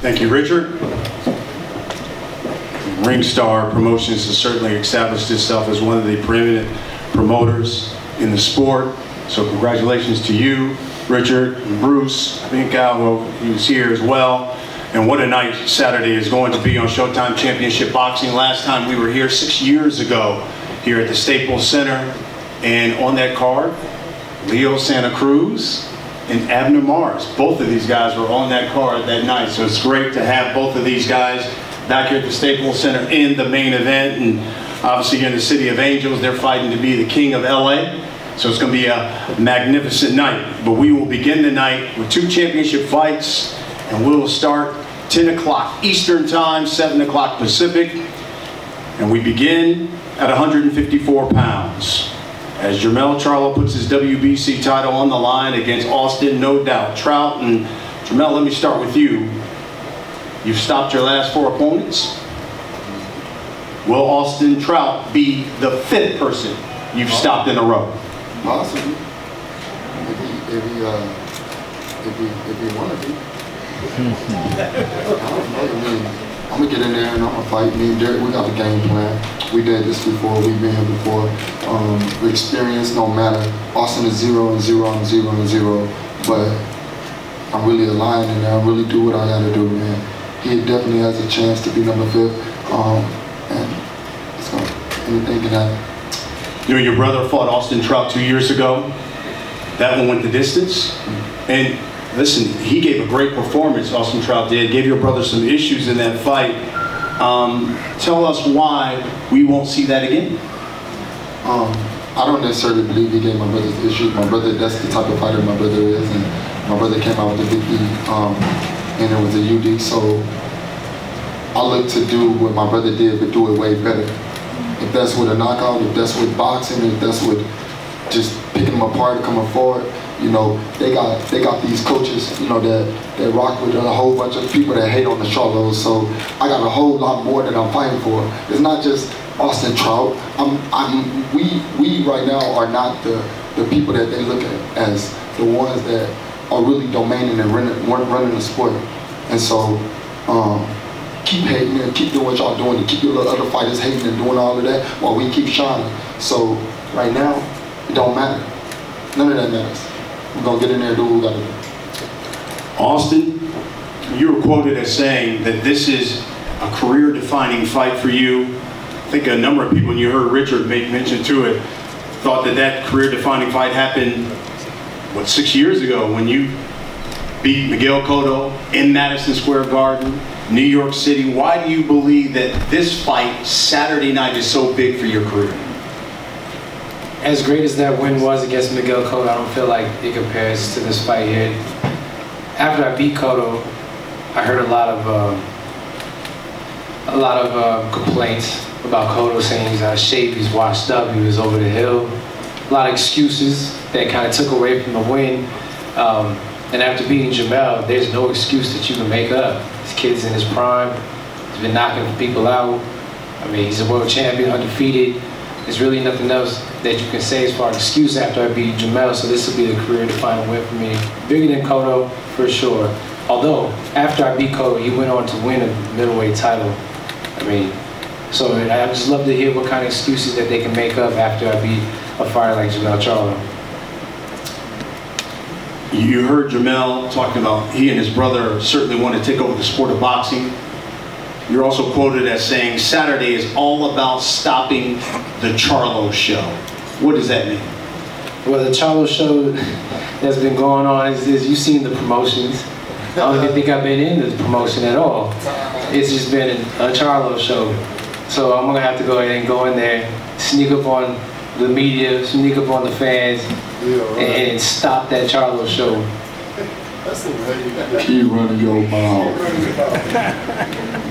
Thank you, Richard. Ringstar Promotions has certainly established itself as one of the preeminent promoters in the sport. So congratulations to you, Richard, and Bruce. I think he was here as well. And what a night Saturday is going to be on Showtime Championship Boxing. Last time we were here 6 years ago here at the Staples Center. And on that card, Leo Santa Cruz and Abner Mars. Both of these guys were on that card that night. So it's great to have both of these guys back here at the Staples Center in the main event. And obviously in the City of Angels, they're fighting to be the king of LA. So it's going to be a magnificent night. But we will begin the night with 2 championship fights. And we'll start 10 o'clock Eastern Time, 7 o'clock Pacific. And we begin at 154 pounds. As Jermall Charlo puts his WBC title on the line against Austin, no doubt, Trout. And Jermall, let me start with you. You've stopped your last 4 opponents. Will Austin Trout be the 5th person you've stopped in a row? Possibly. If he wanted to. I don't know. I mean, I'm gonna get in there and I'm gonna fight. Me and Derek, we got the game plan. We did this before. We've been here before. The experience don't matter. Austin is 0 and 0 and 0 and 0, but I'm really aligned in there. I really do what I gotta do, man. He definitely has a chance to be number 5th, and it's gonna anything can happen. You know, your brother fought Austin Trout 2 years ago. That one went the distance, and listen, he gave a great performance, Austin Trout did. Gave your brother some issues in that fight. Tell us why we won't see that again. I don't necessarily believe he gave my brother issues. My brother, that's the type of fighter my brother is, and my brother came out with a big E, and it was a UD, so I look to do what my brother did, but do it way better. If that's with a knockout, if that's with boxing, if that's with just picking them apart, coming forward, you know, they got these coaches, you know, that rock with a whole bunch of people that hate on the Charlos. So I got a whole lot more that I'm fighting for. It's not just Austin Trout. We right now are not the people that they look at as the ones that are really domaining and running the sport. And so keep hating and keep doing what y'all doing, and keep your little other fighters hating and doing all of that while we keep shining. So right now, it don't matter. None of that matters. We're gonna get in there and do what we gotta do. Austin, you were quoted as saying that this is a career-defining fight for you. I think a number of people, and you heard Richard make mention to it, thought that that career-defining fight happened, what, 6 years ago when you beat Miguel Cotto in Madison Square Garden, New York City. Why do you believe that this fight Saturday night is so big for your career? As great as that win was against Miguel Cotto, I don't feel like it compares to this fight here. After I beat Cotto, I heard a lot of complaints about Cotto, saying he's out of shape, he's washed up, he was over the hill. A lot of excuses that kind of took away from the win. And after beating Jermall, there's no excuse that you can make up. This kid's in his prime. He's been knocking people out. I mean, he's a world champion, undefeated. There's really nothing else that you can say as far as excuse after I beat Jermall, so this will be the career-defining win for me. Bigger than Cotto, for sure. Although, after I beat Cotto, he went on to win a middleweight title. I mean, so I just love to hear what kind of excuses that they can make up after I beat a fighter like Jermall Charlo. You heard Jermall talking about he and his brother certainly want to take over the sport of boxing. You're also quoted as saying Saturday is all about stopping the Charlo show. What does that mean? Well, the Charlo show that's been going on is you've seen the promotions. I don't even think I've been in the promotion at all. It's just been a Charlo show. So I'm gonna have to go ahead and go in there, sneak up on the media, sneak up on the fans, and stop that Charlo show. Keep running your mouth.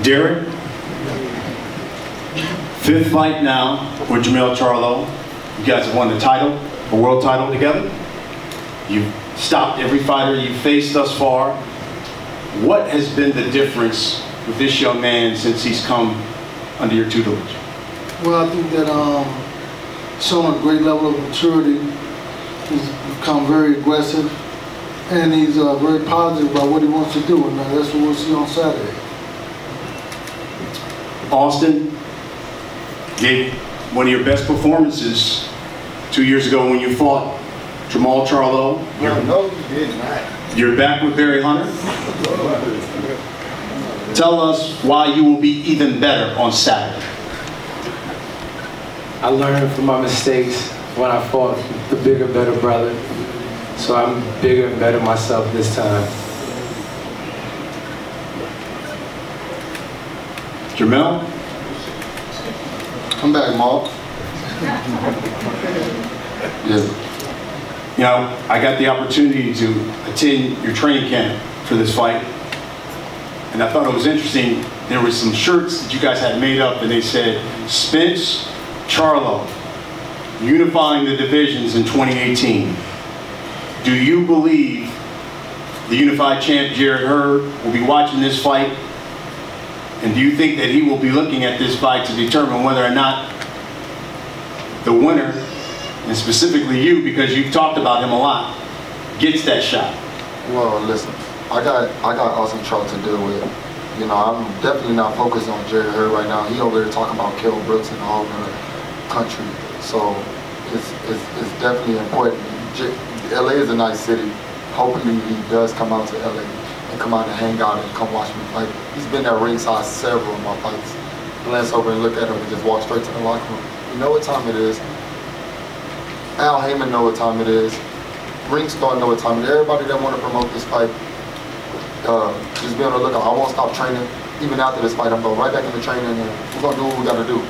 Derek, 5th fight now with Jermall Charlo. You guys have won the title, a world title together. You've stopped every fighter you've faced thus far. What has been the difference with this young man since he's come under your tutelage? Well, I think that shown a great level of maturity. He's become very aggressive. and he's very positive about what he wants to do, and that's what we'll see on Saturday. Austin gave one of your best performances 2 years ago when you fought Jermall Charlo. No, you did not. You're back with Barry Hunter. Tell us why you will be even better on Saturday. I learned from my mistakes when I fought the bigger, better brother. So I'm bigger and better myself this time. Jermall? Come back, Mark. Yeah. You know, I got the opportunity to attend your training camp for this fight, and I thought it was interesting. There were some shirts that you guys had made up, and they said, Spence, Charlo, unifying the divisions in 2018. Do you believe the unified champ, Jarrett Hurd, will be watching this fight? And do you think that he will be looking at this fight to determine whether or not the winner, and specifically you, because you've talked about him a lot, gets that shot? Well, listen, I got awesome Charles to deal with. You know, I'm definitely not focused on Jerry Hurd right now. He over there talking about Kell Brooks and a whole other country. So it's definitely important. LA is a nice city. Hopefully he does come out to LA and come out and hang out and come watch me fight. He's been at ringside several of my fights. Glance over and look at him and just walk straight to the locker room. You know what time it is. Al Heyman know what time it is. Ringstar know what time it is. Everybody that want to promote this fight, just be on the lookout. I won't stop training. Even after this fight, I'm going right back into training and we're going to do what we got to do.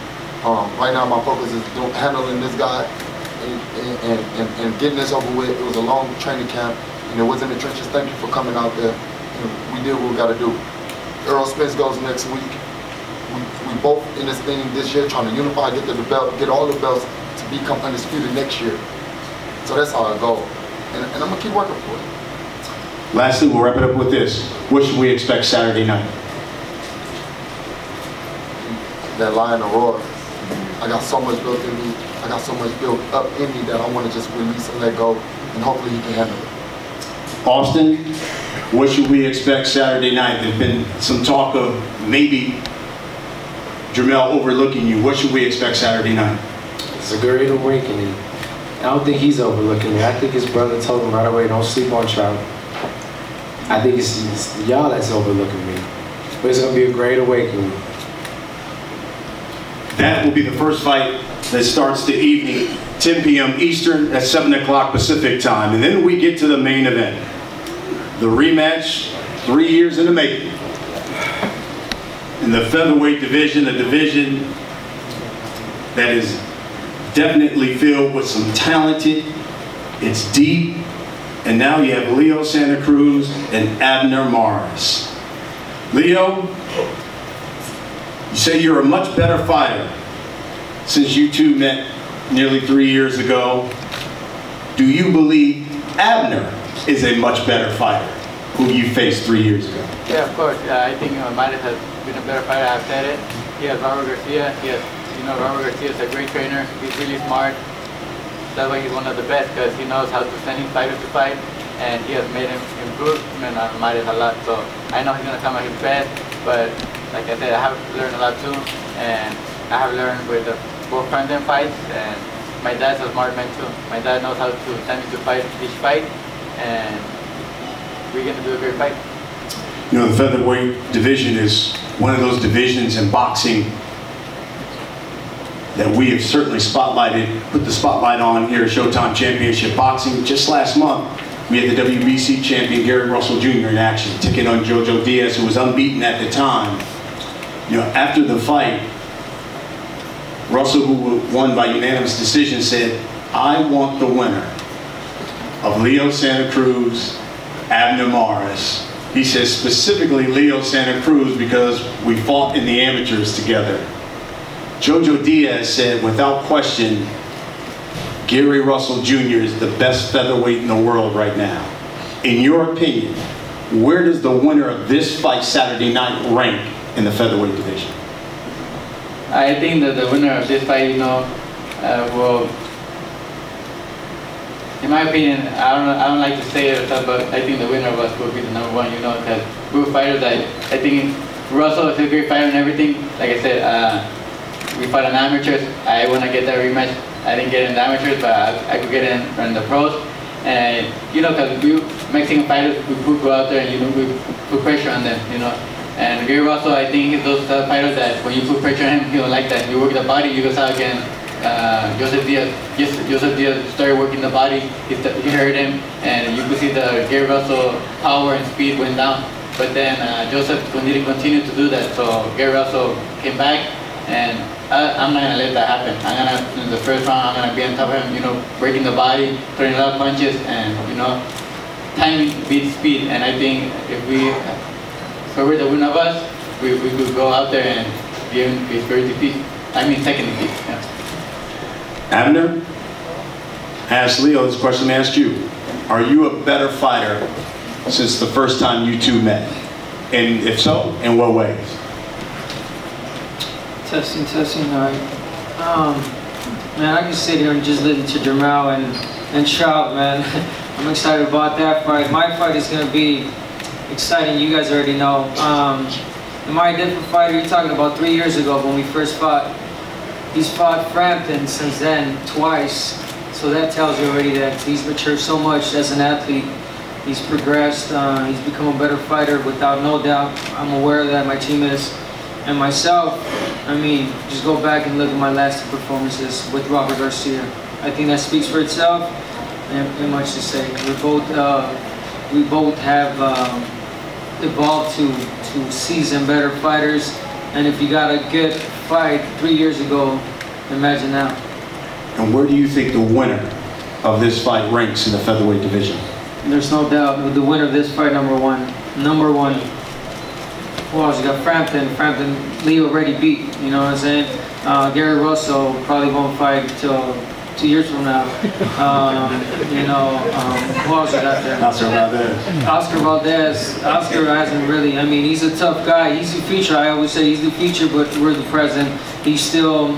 Right now my focus is handling this guy and getting this over with. It was a long training camp and it was in the trenches. Thank you for coming out there. We did what we got to do. Earl Spence goes next week. We both in this thing this year trying to unify, get the belt, get all the belts to become undisputed next year. So that's how I go. And I'm going to keep working for it. Lastly, we'll wrap it up with this. What should we expect Saturday night? That lion to roar. I got so much built in me. I got so much built up in me that I want to just release and let go, and hopefully he can handle it. Austin, what should we expect Saturday night? There's been some talk of maybe Jermall overlooking you. What should we expect Saturday night? It's a great awakening. I don't think he's overlooking me. I think his brother told him right away, don't sleep on Trout. I think it's y'all that's overlooking me. But it's going to be a great awakening. That will be the first fight that starts the evening, 10 p.m. Eastern at 7 o'clock Pacific time. And then we get to the main event. The rematch, 3 years in the making. In the featherweight division, a division that is definitely filled with some talented, it's deep, and now you have Leo Santa Cruz and Abner Mares. Leo, you say you're a much better fighter since you two met nearly 3 years ago. Do you believe Abner is a much better fighter who you faced 3 years ago? Yeah, of course. I think Mares has been a better fighter. I've said it. He has Robert Garcia. Robert Garcia is a great trainer. He's really smart. That's why he's one of the best, because he knows how to send his fighters to fight, and he has made him improve Mares a lot. So I know he's going to come at his best, but like I said, I have learned a lot too, and I have learned with both friends fights, and my dad's a smart man too. My dad knows how to send me to fight each fight, and we're going to do a great fight. You know, the featherweight division is one of those divisions in boxing that we have certainly put the spotlight on here at Showtime Championship Boxing. Just last month, we had the WBC champion Gary Russell Jr. in action, taking on Jojo Diaz, who was unbeaten at the time. You know, after the fight, Russell, who won by unanimous decision, said, I want the winner of Leo Santa Cruz, Abner Mares. He says specifically Leo Santa Cruz because we fought in the amateurs together. Jojo Diaz said, without question, Gary Russell Jr. is the best featherweight in the world right now. In your opinion, where does the winner of this fight Saturday night rank in the featherweight division? I think that the winner of this fight, will in my opinion, I don't like to say it, but I think the winner of us will be the number one. You know, because we were fighters that I think Russell is a great fighter and everything. Like I said, we fought in amateurs. I want to get that rematch. I didn't get it in the amateurs, but I could get it in the pros. And you know, because we Mexican fighters, we go out there and you know we put pressure on them. You know, and Gary Russell, I think he's those fighters that when you put pressure on him, he don't like that. You work the body, you go out again. Joseph Diaz started working the body. He hurt him, and you could see the Gary Russell power and speed went down. But then Joseph didn't continue to do that. So Gary Russell came back, and I'm not gonna let that happen. I'm gonna, in the first round, I'm gonna be on top of him. You know, breaking the body, throwing a lot of punches, and you know, timing beats speed. And I think if we're the winner of us, we could go out there and give him his first defeat. I mean, second defeat. Yeah. Abner, ask Leo this question I asked you. Are you a better fighter since the first time you two met? And if so, in what ways? Testing, all right. Man, I can sit here and just listen to Jermall and Trout, man. I'm excited about that fight. My fight is going to be exciting. You guys already know. Am I a different fighter? You're talking about 3 years ago when we first fought. He's fought Frampton since then twice. So that tells you already that he's matured so much as an athlete. He's progressed. He's become a better fighter without no doubt. I'm aware of that. My team is. And myself, I mean, just go back and look at my last two performances with Robert Garcia. I think that speaks for itself. And much to say. We both have evolved to seasoned better fighters. And if you got a good fight 3 years ago, imagine now. And where do you think the winner of this fight ranks in the featherweight division? There's no doubt the winner of this fight, number one. Number one. Who else? You got Frampton. Frampton, Lee already beat. You know what I'm saying? Gary Russell probably won't fight till 2 years from now. You know, who else you got there? Oscar Valdez. Oscar Valdez. Oscar hasn't really. I mean, he's a tough guy. He's the future. I always say he's the future, but we're the present. He's still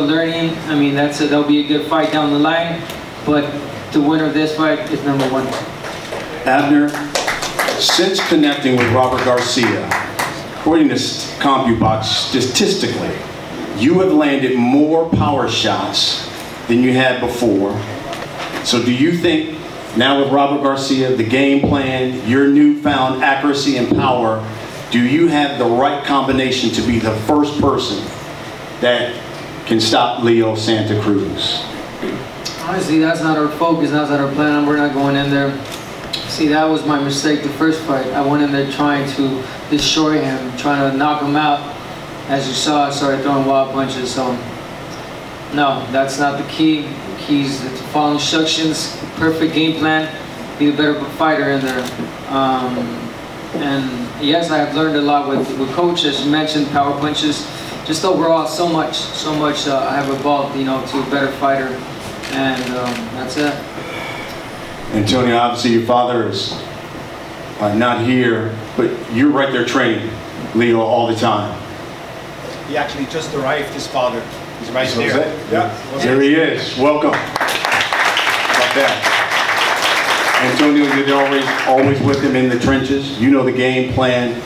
learning. I mean, that'll be a good fight down the line. But the winner of this fight is number one. Abner, since connecting with Robert Garcia, according to CompuBox, statistically, you have landed more power shots than you had before. So do you think, now with Robert Garcia, the game plan, your newfound accuracy and power, do you have the right combination to be the first person that can stop Leo Santa Cruz? Honestly, that's not our focus, that's not our plan. We're not going in there. See, that was my mistake the first fight. I went in there trying to destroy him, trying to knock him out. As you saw, I started throwing wild punches, so no, that's not the key. The key is to follow instructions, perfect game plan, be a better fighter in there. And yes, I have learned a lot with Coach, as you mentioned, power punches. Just overall, so much I have evolved, you know, to a better fighter, and that's it. Antonio, obviously your father is not here, but you're right there training Leo all the time. He actually just arrived, his father. He's right So there. Yeah. There he is. Welcome. How about that? Antonio, you're always with him in the trenches. You know the game plan.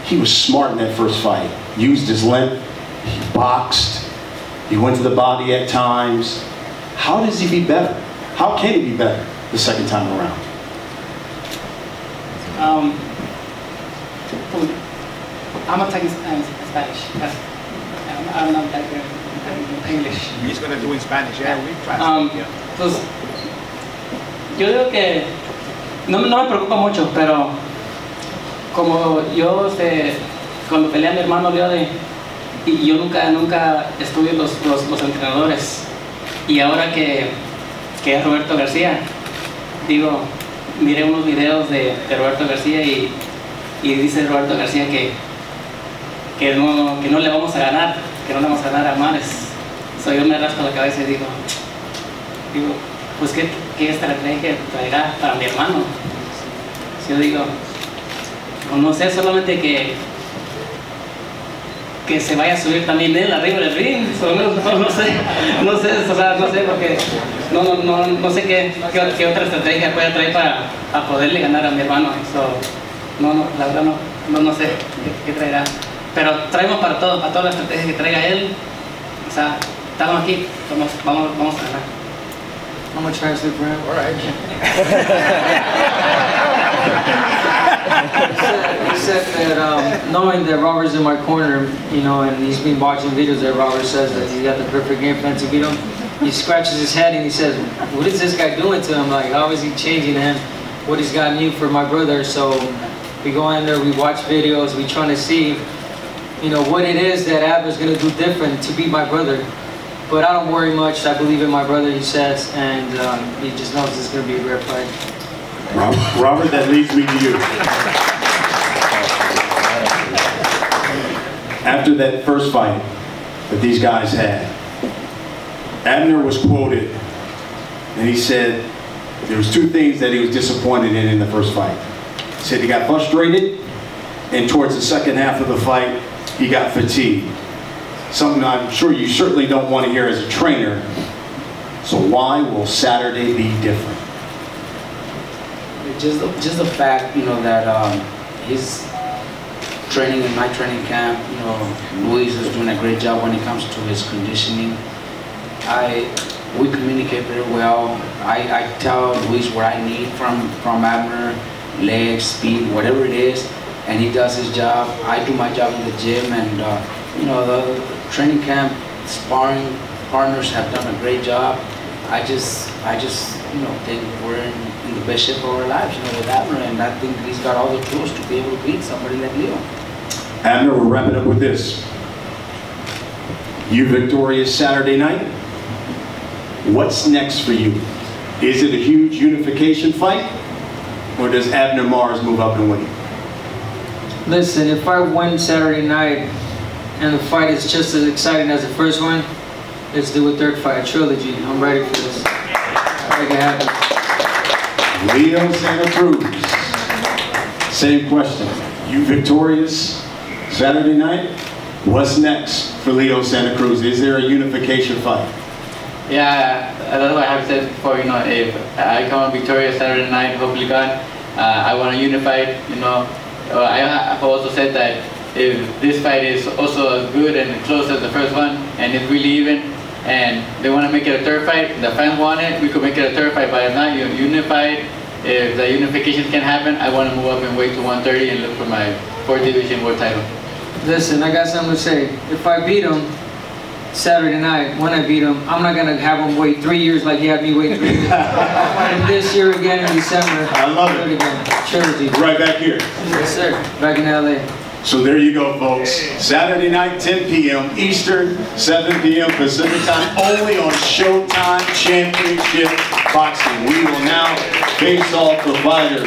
He was smart in that first fight. Used his length. He boxed. He went to the body at times. How does he be better? How can he be better the second time around? I'm not talking Spanish. I'm not that good in English. He's going to do in Spanish, yeah, we translate. Yeah. Pues, yo digo que no me preocupa mucho, pero como yo cuando peleé a mi hermano Leode, y yo nunca estudié los entrenadores, y ahora que es Roberto García, digo, miré unos videos de Roberto García y dice Roberto García que no le vamos a ganar, a Mares. So yo me rasco la cabeza y digo, pues ¿qué estrategia traerá para mi hermano? So yo digo, pues no sé, solamente que que se vaya a subir también él arriba del ring. No sé, o sea, no sé porque no sé qué otra estrategia puede traer para poderle ganar a mi hermano. La verdad no sé qué traerá. Pero traemos para toda la estrategia que traiga él. O sea, estamos aquí, vamos a ganar. I'm gonna translate for him. All right. He said that knowing that Robert's in my corner, you know, and he's been watching videos that Robert says that he's got the perfect game plan to beat him, he scratches his head and he says, what is this guy doing to him? Like, how is he changing him? What he's got new for my brother? So we go in there, we watch videos, we trying to see, you know, what it is that Abner's gonna do different to beat my brother. But I don't worry much. I believe in my brother, he says, and he just knows this is going to be a great fight. Robert, that leads me to you. After that first fight that these guys had, Abner was quoted, and he said there was two things that he was disappointed in the first fight. He said he got frustrated, and towards the second half of the fight, he got fatigued. Something I'm sure you certainly don't want to hear as a trainer. So why will Saturday be different? Just the fact, you know, that his training in my training camp, you know, Luis is doing a great job when it comes to his conditioning. We communicate very well. I tell Luis what I need from Abner, legs, speed, whatever it is, and he does his job. I do my job in the gym, and you know, the training camp, sparring partners have done a great job. I just, you know, think we're in the best shape of our lives, you know, with Abner, and I think he's got all the tools to be able to beat somebody like Leo. Abner, we'll wrap it up with this. You victorious Saturday night. What's next for you? Is it a huge unification fight, or does Abner Mars move up and win? Listen, if I win Saturday night, and the fight is just as exciting as the first one, let's do a third fight, a trilogy. I'm ready for this. Make it happen. Leo Santa Cruz. Same question. You victorious Saturday night? What's next for Leo Santa Cruz? Is there a unification fight? Yeah, that's what I have said before. You know, if I come out victorious Saturday night, hopefully God, I want to unify. You know, I have also said that if this fight is also as good and close as the first one, and it's really even, and they want to make it a third fight, the fans want it, we could make it a third fight, but if not, unified, if the unification can happen, I want to move up and weight to 130 and look for my 4th division world title. Listen, I got something to say. If I beat him Saturday night, when I beat him, I'm not going to have him wait 3 years like he had me wait 3 years. I'll fight him this year again in December. I love it. Again. Trilogy. Right back here. Yes, sir. Back in LA. So there you go, folks. Saturday night, 10 p.m. Eastern, 7 p.m. Pacific time, only on Showtime Championship Boxing. We will now face off the fighters.